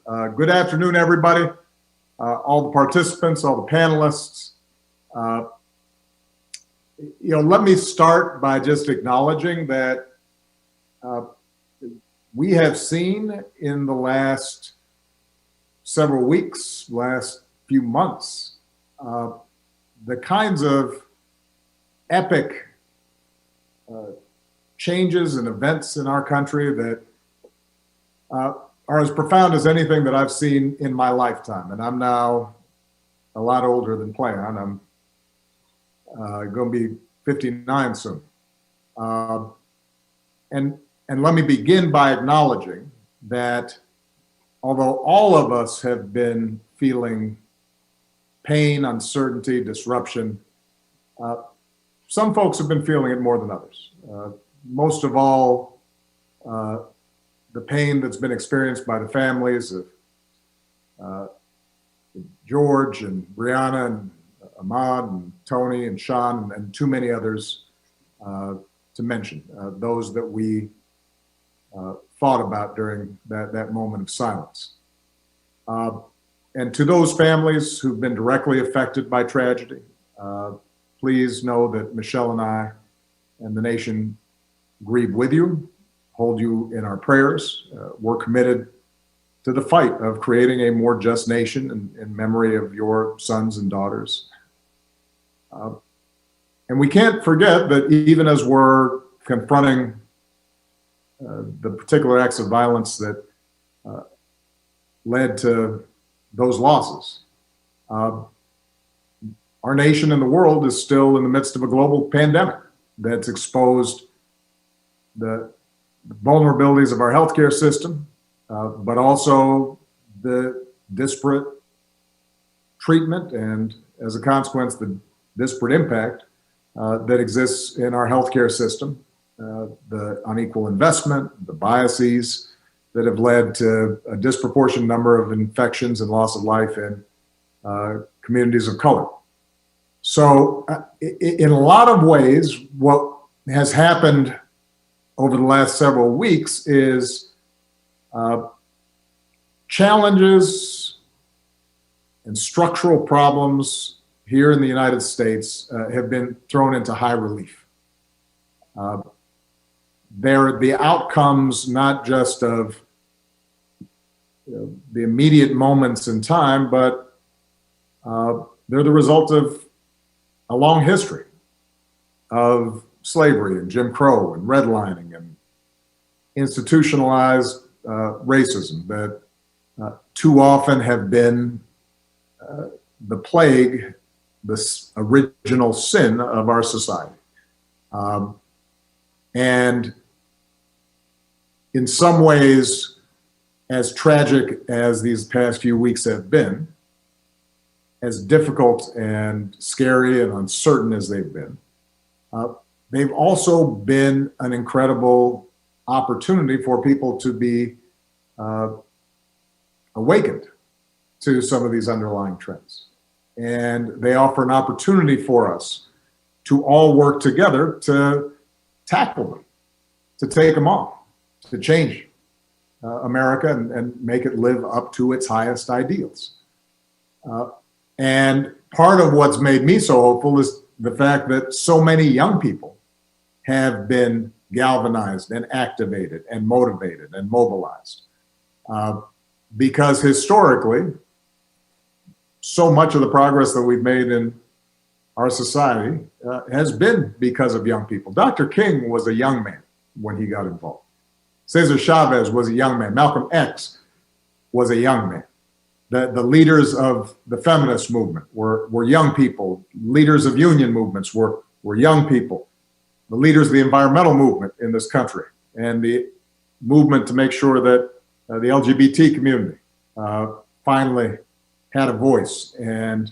Good afternoon, everybody, all the participants, all the panelists. Let me start by just acknowledging that we have seen in the last several weeks, last few months, the kinds of epic changes and events in our country that are as profound as anything that I've seen in my lifetime. And I'm now a lot older than planned. I'm going to be 59 soon. And let me begin by acknowledging that although all of us have been feeling pain, uncertainty, disruption, some folks have been feeling it more than others. Most of all, the pain that's been experienced by the families of George and Brianna and Ahmad and Tony and Sean and too many others to mention, those that we thought about during that moment of silence. And to those families who've been directly affected by tragedy, please know that Michelle and I and the nation grieve with you, hold you in our prayers. We're committed to the fight of creating a more just nation in memory of your sons and daughters. And we can't forget that even as we're confronting the particular acts of violence that led to those losses, our nation and the world is still in the midst of a global pandemic that's exposed the vulnerabilities of our healthcare system, but also the disparate treatment and, as a consequence, the disparate impact that exists in our healthcare system, the unequal investment, the biases that have led to a disproportionate number of infections and loss of life in communities of color. So in a lot of ways, what has happened over the last several weeks is challenges and structural problems here in the United States have been thrown into high relief. They're the outcomes not just of the immediate moments in time, but they're the result of a long history of slavery and Jim Crow and redlining and institutionalized racism that too often have been the plague, this original sin of our society. And in some ways, as tragic as these past few weeks have been, as difficult and scary and uncertain as they've been, they've also been an incredible opportunity for people to be awakened to some of these underlying trends. And they offer an opportunity for us to all work together to tackle them, to take them on, to change America and make it live up to its highest ideals. And part of what's made me so hopeful is the fact that so many young people have been galvanized and activated and motivated and mobilized. Because historically, so much of the progress that we've made in our society has been because of young people. Dr. King was a young man when he got involved. Cesar Chavez was a young man. Malcolm X was a young man. The leaders of the feminist movement were young people. Leaders of union movements were young people. The leaders of the environmental movement in this country and the movement to make sure that the LGBT community finally had a voice and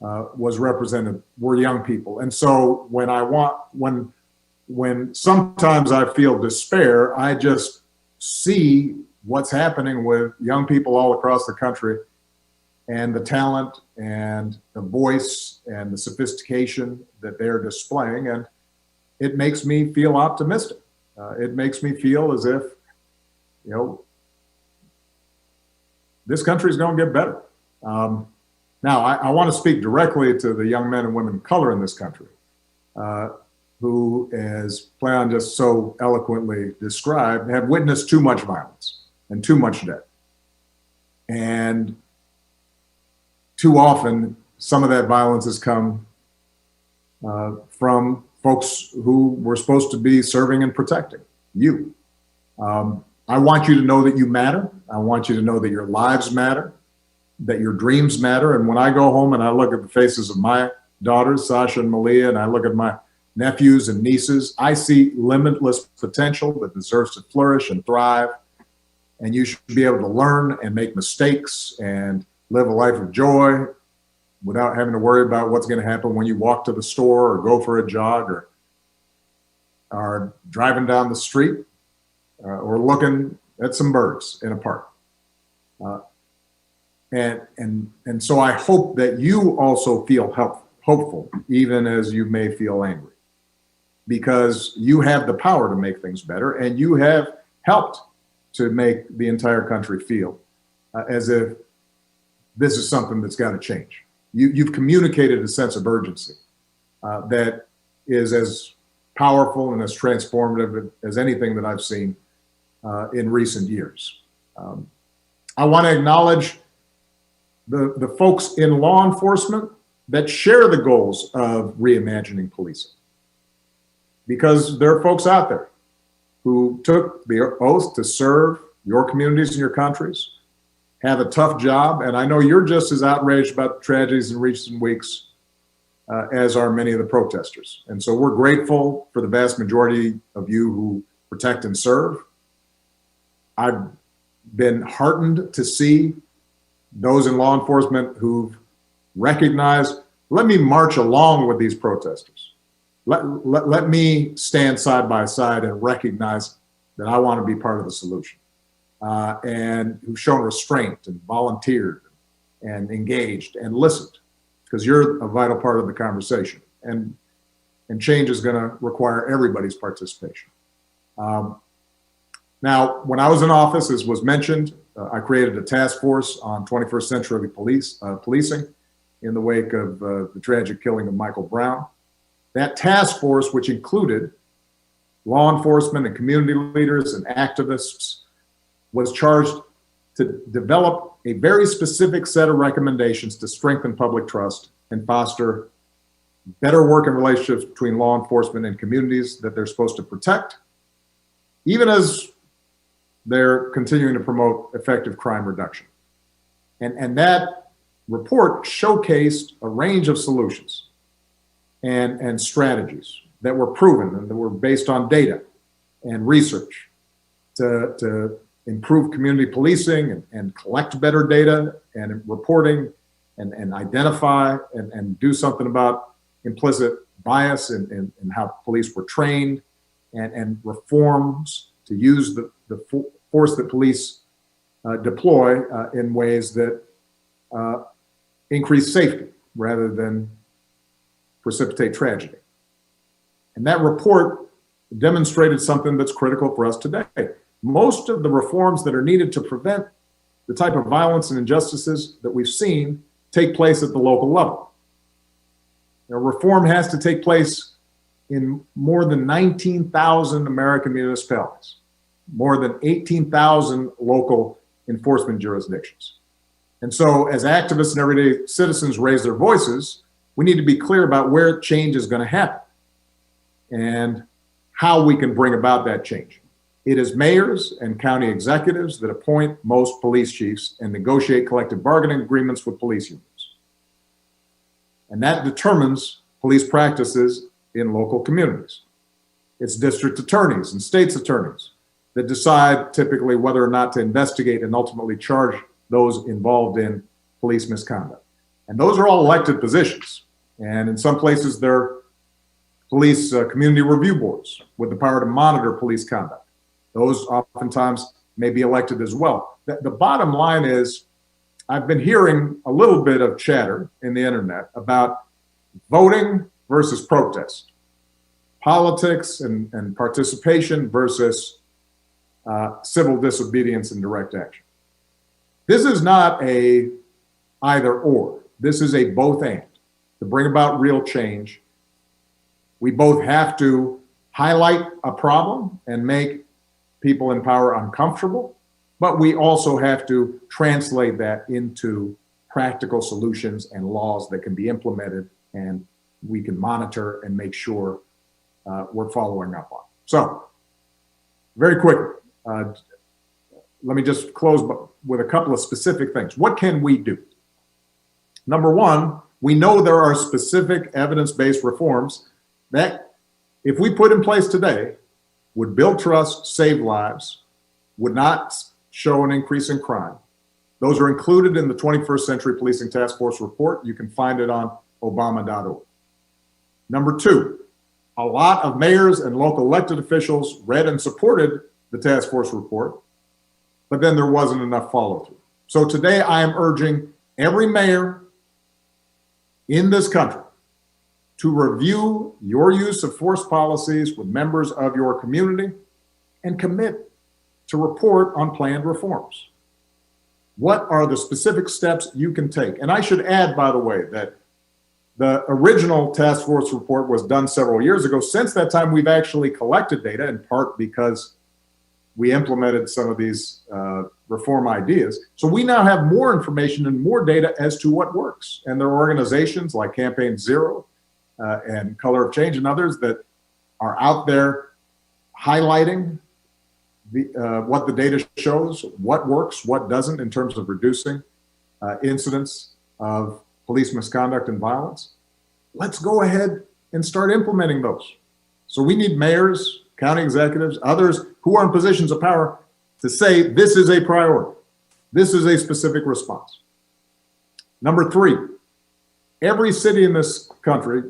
was represented were young people. And so when sometimes I feel despair, I just see what's happening with young people all across the country and the talent and the voice and the sophistication that they're displaying. And it makes me feel optimistic. It makes me feel as if, this country is going to get better. Now, I want to speak directly to the young men and women of color in this country who, as Playon just so eloquently described, have witnessed too much violence and too much death. And too often, some of that violence has come from folks who were supposed to be serving and protecting you. I want you to know that you matter. I want you to know that your lives matter, that your dreams matter. And when I go home and I look at the faces of my daughters, Sasha and Malia, and I look at my nephews and nieces, I see limitless potential that deserves to flourish and thrive. And you should be able to learn and make mistakes and live a life of joy without having to worry about what's going to happen when you walk to the store or go for a jog or are driving down the street or looking at some birds in a park. And so I hope that you also feel hopeful, even as you may feel angry, because you have the power to make things better, and you have helped to make the entire country feel as if this is something that's got to change. You've communicated a sense of urgency that is as powerful and as transformative as anything that I've seen in recent years. I want to acknowledge the folks in law enforcement that share the goals of reimagining policing, because there are folks out there who took the oath to serve your communities and your countries, have a tough job, and I know you're just as outraged about the tragedies in recent weeks as are many of the protesters. And so we're grateful for the vast majority of you who protect and serve. I've been heartened to see those in law enforcement who've recognized, let me march along with these protesters. Let me stand side by side and recognize that I want to be part of the solution. And who've shown restraint and volunteered and engaged and listened, because you're a vital part of the conversation. And change is going to require everybody's participation. Now, when I was in office, as was mentioned, I created a task force on 21st century policing in the wake of the tragic killing of Michael Brown. That task force, which included law enforcement and community leaders and activists, was charged to develop a very specific set of recommendations to strengthen public trust and foster better working relationships between law enforcement and communities that they're supposed to protect, even as they're continuing to promote effective crime reduction. And that report showcased a range of solutions and strategies that were proven and that were based on data and research to improve community policing and collect better data and reporting and identify and do something about implicit bias in how police were trained and reforms to use the force that police deploy in ways that increase safety rather than precipitate tragedy. And that report demonstrated something that's critical for us today. Most of the reforms that are needed to prevent the type of violence and injustices that we've seen take place at the local level. Reform has to take place in more than 19,000 American municipalities, more than 18,000 local enforcement jurisdictions. And so as activists and everyday citizens raise their voices, we need to be clear about where change is going to happen and how we can bring about that change. It is mayors and county executives that appoint most police chiefs and negotiate collective bargaining agreements with police unions. And that determines police practices in local communities. It's district attorneys and state's attorneys that decide typically whether or not to investigate and ultimately charge those involved in police misconduct. And those are all elected positions. And in some places, they're police community review boards with the power to monitor police conduct. Those oftentimes may be elected as well. The bottom line is, I've been hearing a little bit of chatter in the internet about voting versus protest, politics and participation versus civil disobedience and direct action. This is not a either or. This is a both and. To bring about real change, we both have to highlight a problem and make people in power uncomfortable, but we also have to translate that into practical solutions and laws that can be implemented and we can monitor and make sure we're following up on. So, very quickly, let me just close with a couple of specific things. What can we do? Number one, we know there are specific evidence-based reforms that, if we put in place today, would build trust, save lives, would not show an increase in crime. Those are included in the 21st Century Policing Task Force report. You can find it on obama.org. Number two, a lot of mayors and local elected officials read and supported the task force report, but then there wasn't enough follow-through. So today I am urging every mayor in this country to review your use of force policies with members of your community and commit to report on planned reforms. What are the specific steps you can take? And I should add, by the way, that the original task force report was done several years ago. Since that time, we've actually collected data, in part because we implemented some of these reform ideas. So we now have more information and more data as to what works. And there are organizations like Campaign Zero and Color of Change and others that are out there highlighting what the data shows, what works, what doesn't in terms of reducing incidents of police misconduct and violence. Let's go ahead and start implementing those. So we need mayors, county executives, others who are in positions of power to say this is a priority. This is a specific response. Number three, every city in this country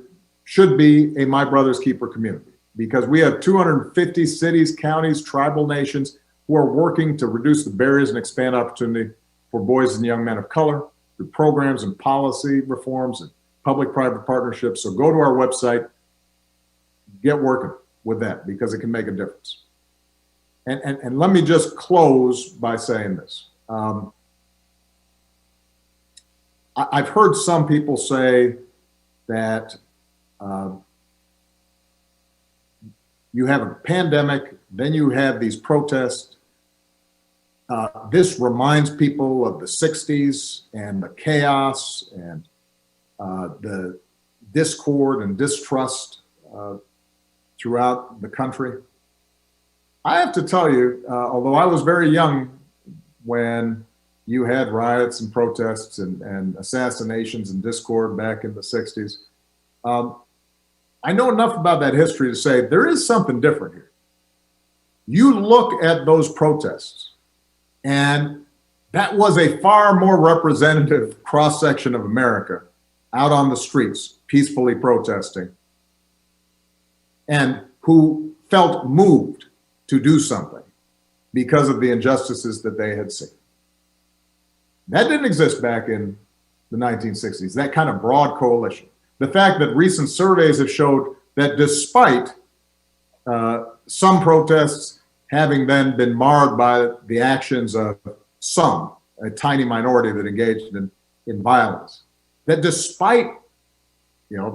should be a My Brother's Keeper community, because we have 250 cities, counties, tribal nations who are working to reduce the barriers and expand opportunity for boys and young men of color through programs and policy reforms and public-private partnerships. So go to our website, get working with that, because it can make a difference. And let me just close by saying this. I've heard some people say that you have a pandemic, then you have these protests. This reminds people of the 60s and the chaos and the discord and distrust throughout the country. I have to tell you, although I was very young when you had riots and protests and assassinations and discord back in the 60s, I know enough about that history to say there is something different here. You look at those protests, and that was a far more representative cross-section of America out on the streets, peacefully protesting, and who felt moved to do something because of the injustices that they had seen. That didn't exist back in the 1960s, that kind of broad coalition. The fact that recent surveys have showed that despite some protests having then been marred by the actions of some, a tiny minority that engaged in violence, that despite,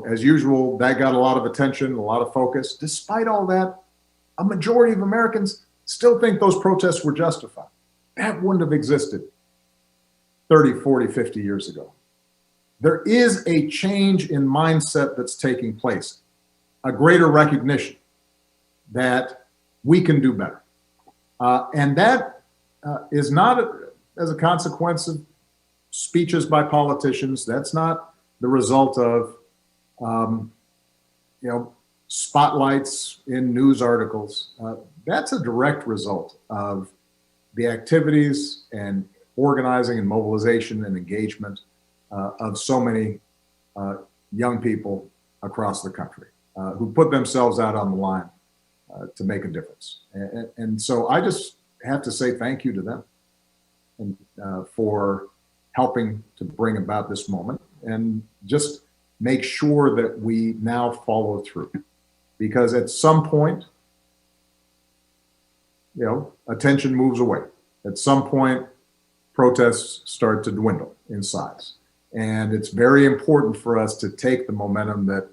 as usual, that got a lot of attention, a lot of focus, despite all that, a majority of Americans still think those protests were justified. That wouldn't have existed 30, 40, 50 years ago. There is a change in mindset that's taking place, a greater recognition that we can do better. And that is not as a consequence of speeches by politicians. That's not the result of, spotlights in news articles. That's a direct result of the activities and organizing and mobilization and engagement of so many young people across the country who put themselves out on the line to make a difference. And so I just have to say thank you to them and for helping to bring about this moment, and just make sure that we now follow through. Because at some point, attention moves away. At some point, protests start to dwindle in size. And it's very important for us to take the momentum that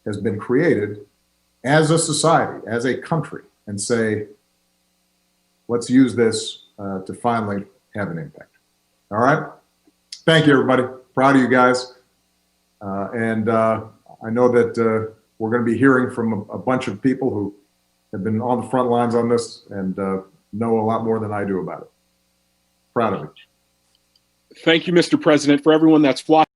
has been created as a society, as a country, and say, let's use this to finally have an impact. All right? Thank you, everybody. Proud of you guys. And I know that we're going to be hearing from a bunch of people who have been on the front lines on this and know a lot more than I do about it. Proud of it. Thank you, Mr. President. For everyone that's watching.